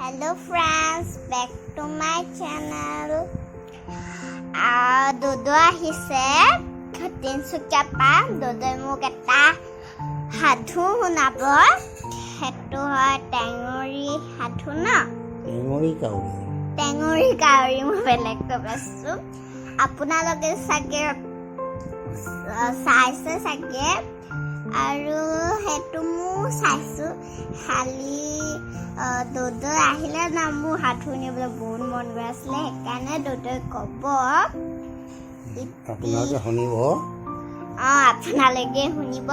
Hello friends, back to my channel. Dodo ahise Tinsukia pa Dodo মোক এটা সাধু শুনাব হেতু হয় টেঙৰি সাধু ন টেঙৰি কাউৰী মই বেলেগ কৈছো আপোনালোকে চাগে চাইছে চাগে আৰু হেতু মই চাইছো খালি Dodo আহিলে না মোৰ সাধু শুনিবলৈ বহুত মন গৈ আছিলে সেইকাৰণে Dodo ক'ব আপোনালোকে শুনিব আপোনালোকে শুনিব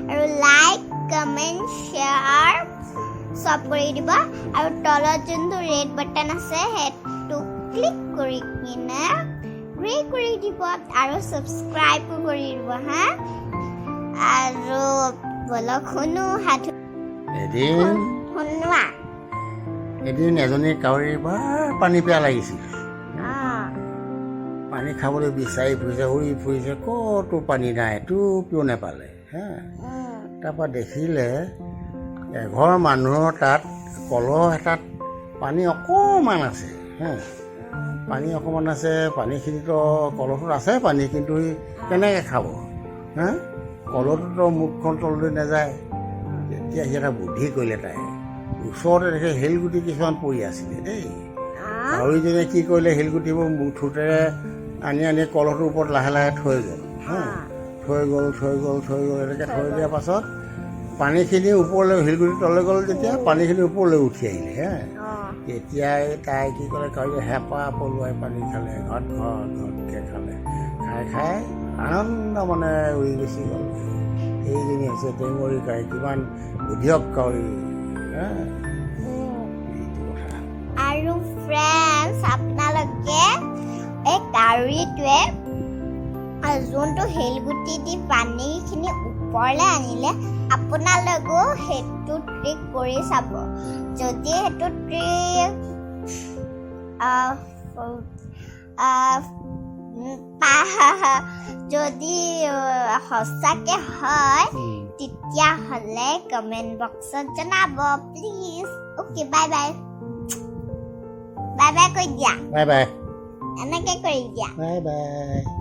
আৰু লাইক কমেন্ট শ্বেয়াৰ সব কৰি দিব আৰু তলত যোনটো ৰেড বাটন আছে সেইটো ক্লিক কৰি কিনে গ্ৰে কৰি দিব আৰু সাবস্ক্ৰাইব কৰি দিব হা আৰু বলক শুনো সাধু শুনোৱা এদিন এজনী কাউৰীৰ বৰ পানী পিয়া লাগিছিল পানী খাবলৈ বিচাৰি ফুৰিছে উৰি ফুৰিছে ক'তো পানী নাই টোপিও নাপালে হা তাৰপৰা দেখিলে এঘৰ মানুহৰ তাত কলহ এটাত পানী অকণমান আছে হা পানী অকণমান আছে পানীখিনিতো কলহটোত আছে পানী কিন্তু কেনেকৈ খাব হা কলহটোতো মুখখন তললৈ নাযায় তেতিয়া সি এটা বুদ্ধি কৰিলে তাই ওচৰতে দেখে শিলগুটি কিছুমান পৰি আছিলে দেই কাউৰীজনীয়ে কি কৰিলে শিলগুটিবোৰ মুঠোতেৰে আনি আনি কলহটোৰ ওপৰত লাহে লাহে থৈ গ'ল হা থৈ গ'ল এনেকৈ থৈ দিয়াৰ পাছত পানীখিনি ওপৰলৈ শিলগুটি তললৈ গ'ল যেতিয়া পানীখিনি ওপৰলৈ উঠি আহিলে হা তেতিয়াই তাই কি ক'লে কাউৰীয়ে হেঁপাহ পলুৱাই পানী খালে ঘটকৈ খালে খাই আনন্দ মানে উৰি গুচি গ'ল এইজনী হৈছে টেঙৰি কাউৰী কিমান বুধিয়ক কাউৰী হা এইটো কথা আৰু ফ্ৰেণ্ডছ আপোনালোকে এই কাউৰীটোৱে যোনটো শিলগুটি দি পানীখিনি ওপৰলৈ আনিলে আপোনালোকেও সেইটো ট্ৰিক কৰি চাব যদি সেইটো ট্ৰিক যদি সঁচাকৈ হয় তেতিয়াহ'লে কমেণ্ট বক্সত জনাব please okay bye bye bye bye কৈ দিয়া বাই বাই এনেকৈ কৰি দিয়া বাই বাই